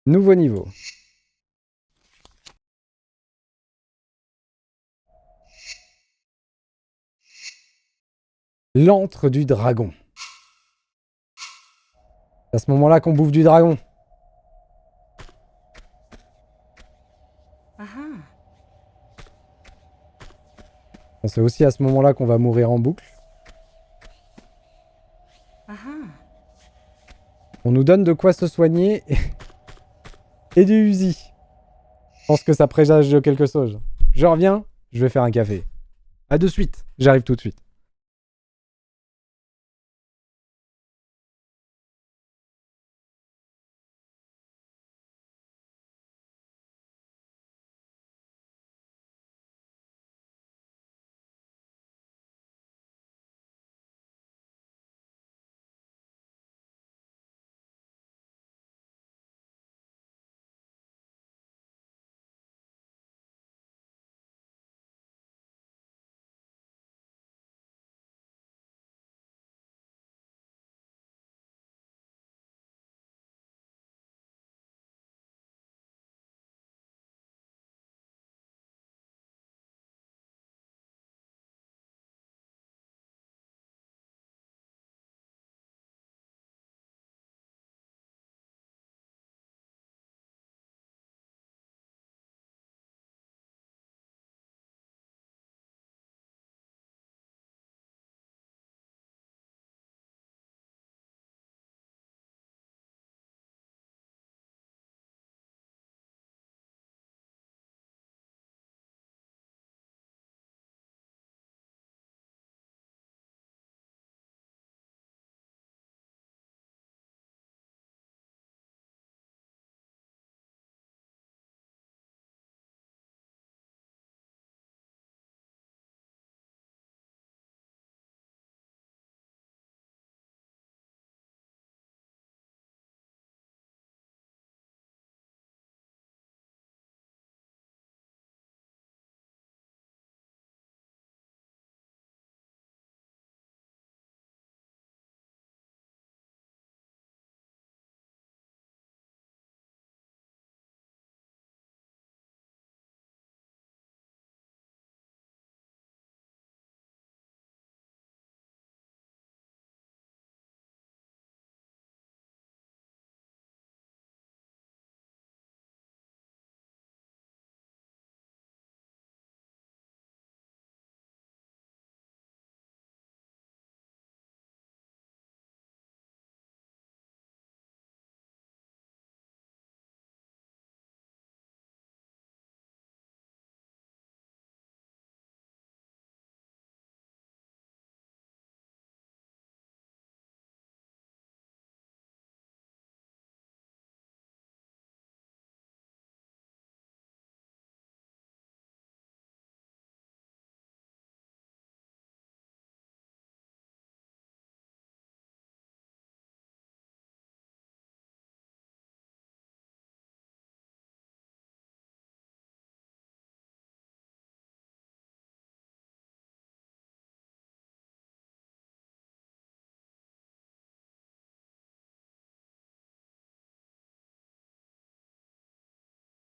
Nouveau niveau. L'antre du dragon. C'est à ce moment-là qu'on bouffe du dragon. C'est aussi à ce moment-là qu'on va mourir en boucle. On nous donne de quoi se soigner et du Uzi. Je pense que ça présage de quelque chose. Je reviens, je vais faire un café. À de suite, j'arrive tout de suite.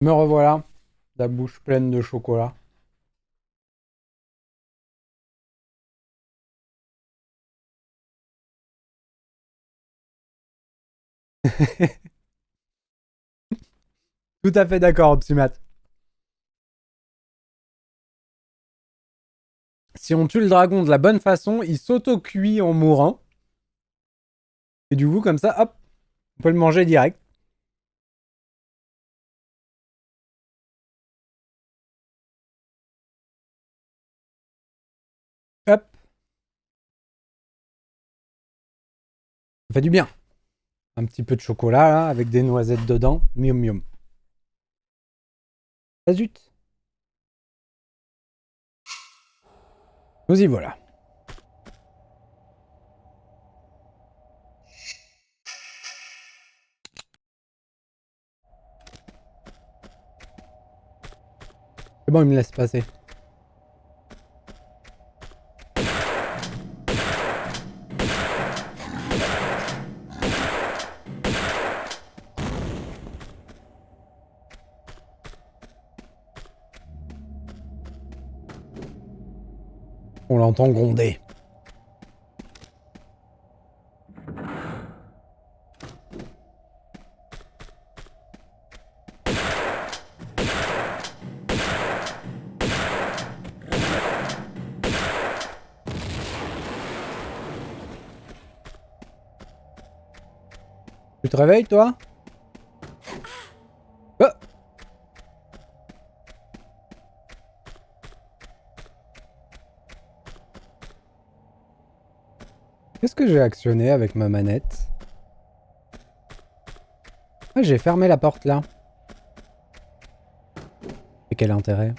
Me revoilà, la bouche pleine de chocolat. Tout à fait d'accord, Optimat. Si on tue le dragon de la bonne façon, il s'auto-cuit en mourant. Et du coup, comme ça, hop, on peut le manger direct. Hop, ça fait du bien. Un petit peu de chocolat, là, avec des noisettes dedans. Miam miam. Ah zut. Nous y voilà. C'est bon, il me laisse passer. On l'entend gronder. Tu te réveilles, toi? Ah! Qu'est-ce que j'ai actionné avec ma manette? Ah, j'ai fermé la porte, là. Et quel intérêt?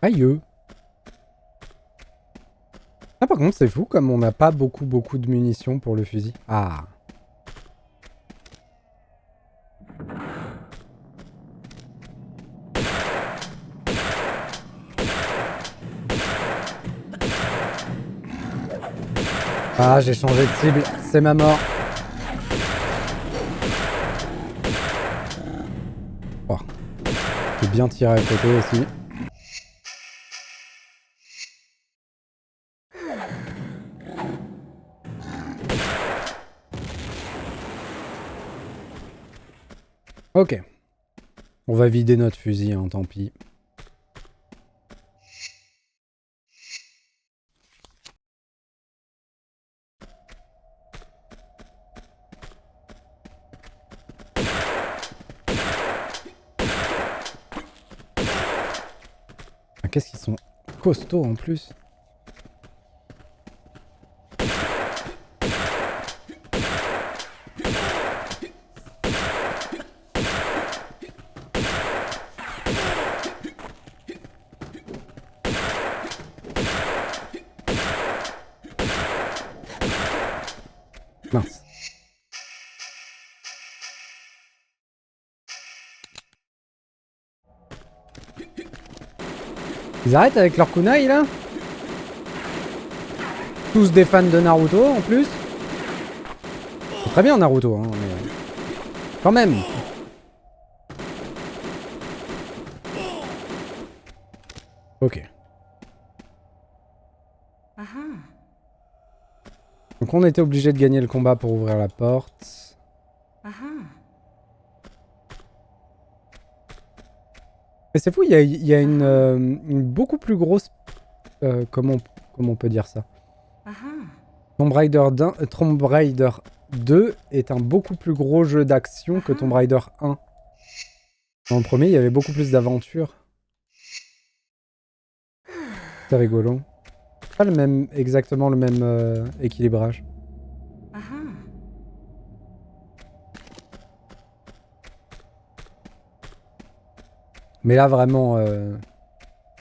Aïe. Ah, par contre, c'est fou comme on n'a pas beaucoup de munitions pour le fusil. Ah. Ah, j'ai changé de cible. C'est ma mort. Oh. J'ai bien tiré à côté aussi. Ok. On va vider notre fusil, hein, tant pis. Ah, qu'est-ce qu'ils sont costauds en plus. Mince. Ils arrêtent avec leur kunai là? Tous des fans de Naruto en plus. C'est très bien Naruto, hein, mais... Quand même. Ok. Donc on était obligé de gagner le combat pour ouvrir la porte. Et c'est fou, il y a une beaucoup plus grosse... comment on peut dire ça? Tomb Raider 2 est un beaucoup plus gros jeu d'action que Tomb Raider 1. Dans le premier, il y avait beaucoup plus d'aventures. C'est rigolo. Pas exactement le même équilibrage. Mais là, vraiment,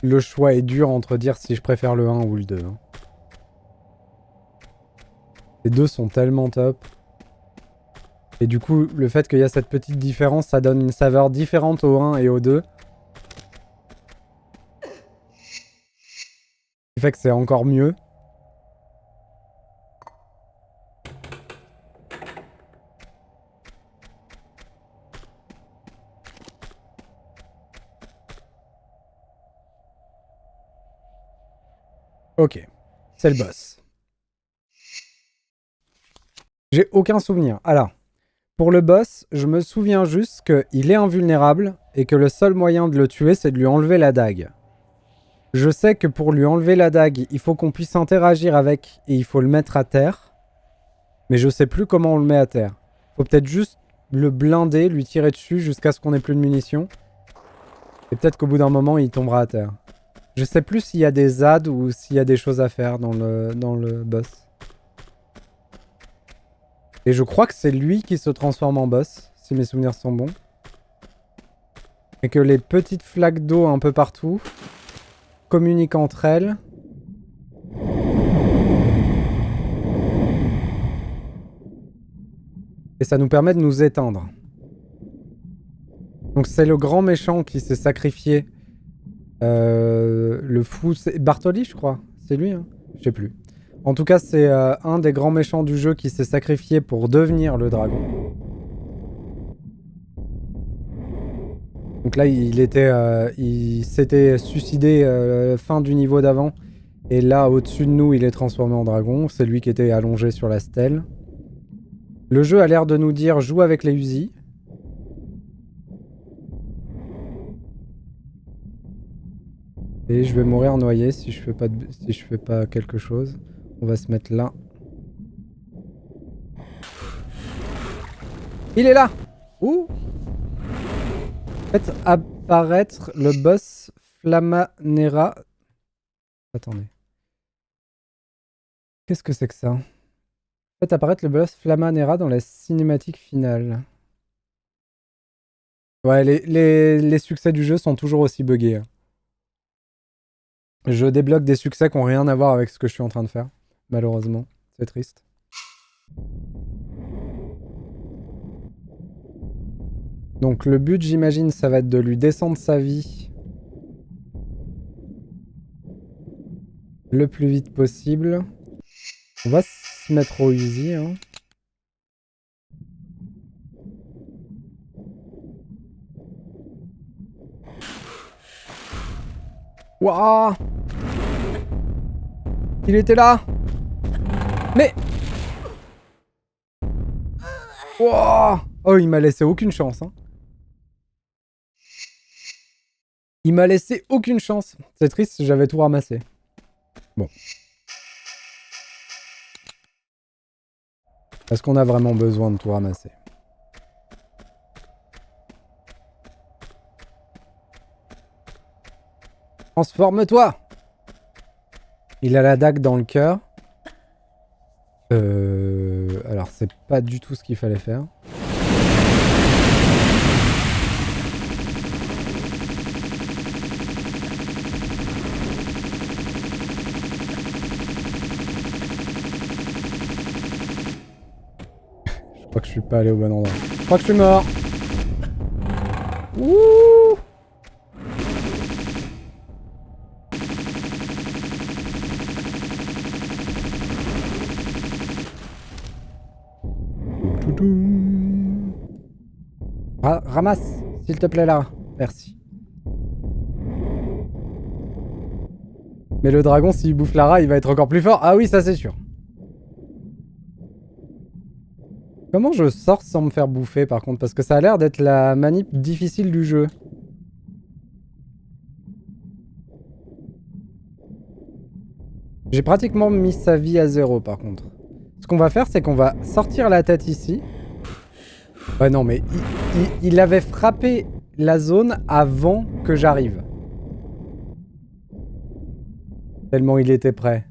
le choix est dur entre dire si je préfère le 1 ou le 2. Hein. Les deux sont tellement top. Et du coup, le fait qu'il y a cette petite différence, ça donne une saveur différente au 1 et au 2. Ce qui fait que c'est encore mieux. Ok, c'est le boss. J'ai aucun souvenir. Alors, pour le boss, je me souviens juste qu'il est invulnérable et que le seul moyen de le tuer, c'est de lui enlever la dague. Je sais que pour lui enlever la dague, il faut qu'on puisse interagir avec et il faut le mettre à terre. Mais je sais plus comment on le met à terre. Faut peut-être juste le blinder, lui tirer dessus jusqu'à ce qu'on ait plus de munitions. Et peut-être qu'au bout d'un moment, il tombera à terre. Je sais plus s'il y a des ZAD ou s'il y a des choses à faire dans le boss. Et je crois que c'est lui qui se transforme en boss, si mes souvenirs sont bons. Et que les petites flaques d'eau un peu partout communiquent entre elles. Et ça nous permet de nous éteindre. Donc c'est le grand méchant qui s'est sacrifié. Le fou... C'est Bartoli, je crois. C'est lui, hein. Je sais plus. En tout cas, c'est un des grands méchants du jeu qui s'est sacrifié pour devenir le dragon. Donc là, il s'était suicidé fin du niveau d'avant. Et là, au-dessus de nous, il est transformé en dragon. C'est lui qui était allongé sur la stèle. Le jeu a l'air de nous dire « Joue avec les Uzi ». Et je vais mourir noyé si je fais pas quelque chose. On va se mettre là. Il est là! Ouh! Faites apparaître le boss Flamanera. Attendez. Qu'est-ce que c'est que ça? Faites apparaître le boss Flamanera dans la cinématique finale. Ouais, les succès du jeu sont toujours aussi buggés. Hein. Je débloque des succès qui n'ont rien à voir avec ce que je suis en train de faire. Malheureusement. C'est triste. Donc le but, j'imagine, ça va être de lui descendre sa vie le plus vite possible. On va se mettre au Uzi. Hein. Wouah! Il était là! Mais... Wouah! Oh, il m'a laissé aucune chance. Hein. Il m'a laissé aucune chance. C'est triste, j'avais tout ramassé. Bon. Est-ce qu'on a vraiment besoin de tout ramasser? Transforme-toi! Il a la dague dans le cœur. Alors, c'est pas du tout ce qu'il fallait faire. Je crois que je suis pas allé au bon endroit. Je crois que je suis mort. Ouh! Ramasse, s'il te plaît, là. Merci. Mais le dragon, s'il bouffe Lara, il va être encore plus fort. Ah oui, ça c'est sûr. Comment je sors sans me faire bouffer, par contre? Parce que ça a l'air d'être la manip difficile du jeu. J'ai pratiquement mis sa vie à 0, par contre. Ce qu'on va faire, c'est qu'on va sortir la tête ici. Ouais, non, mais il avait frappé la zone avant que j'arrive. Tellement il était prêt.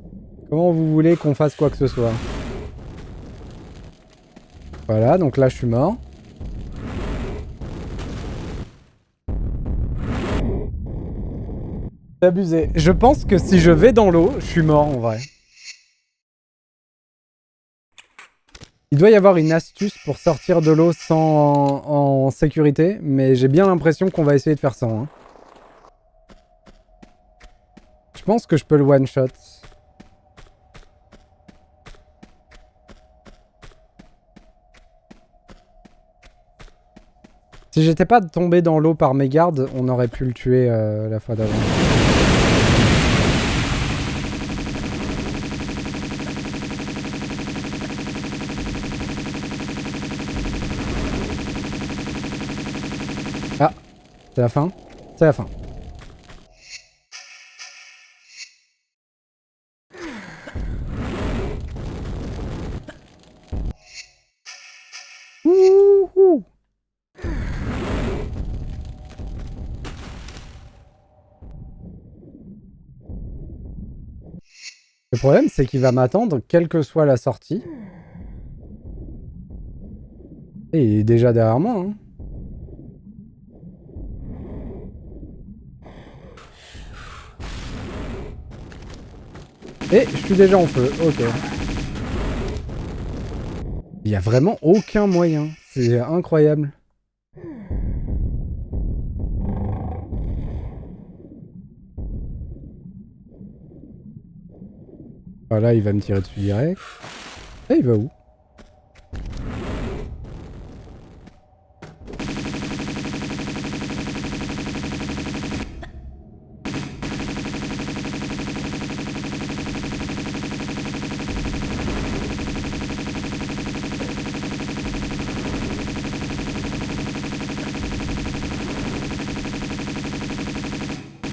Comment vous voulez qu'on fasse quoi que ce soit? Voilà, donc là, je suis mort. C'est abusé. Je pense que si je vais dans l'eau, je suis mort, en vrai. Il doit y avoir une astuce pour sortir de l'eau sans en sécurité, mais j'ai bien l'impression qu'on va essayer de faire sans. Hein. Je pense que je peux le one-shot. Si j'étais pas tombé dans l'eau par mes gardes, on aurait pu le tuer la fois d'avant. Ah, c'est la fin. C'est la fin. Ouh. Le problème, c'est qu'il va m'attendre, quelle que soit la sortie. Et il est déjà derrière moi. Hein. Et je suis déjà en feu. Ok. Il y a vraiment aucun moyen. C'est incroyable. Ah là, il va me tirer dessus direct. Et il va où?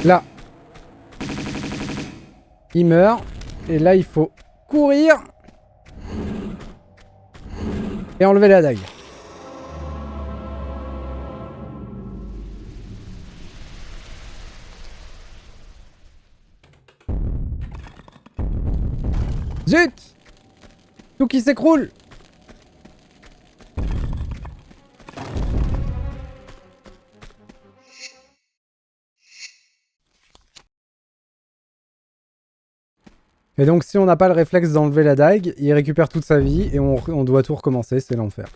Là. Il meurt. Et là, il faut courir. Et enlever la dague. Zut! Tout qui s'écroule. Et donc si on n'a pas le réflexe d'enlever la dague, il récupère toute sa vie et on doit tout recommencer, c'est l'enfer.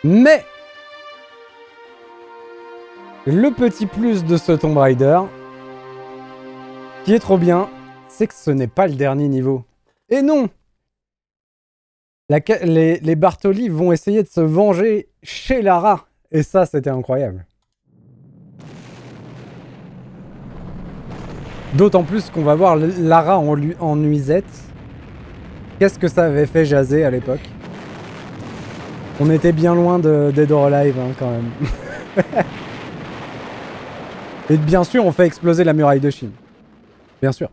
Mais le petit plus de ce Tomb Raider, qui est trop bien, c'est que ce n'est pas le dernier niveau. Et non! Les Bartoli vont essayer de se venger chez Lara. Et ça, c'était incroyable. D'autant plus qu'on va voir Lara en nuisette. Qu'est-ce que ça avait fait jaser à l'époque? On était bien loin de Dead or Alive, hein, quand même. Et bien sûr, on fait exploser la muraille de Chine. Bien sûr.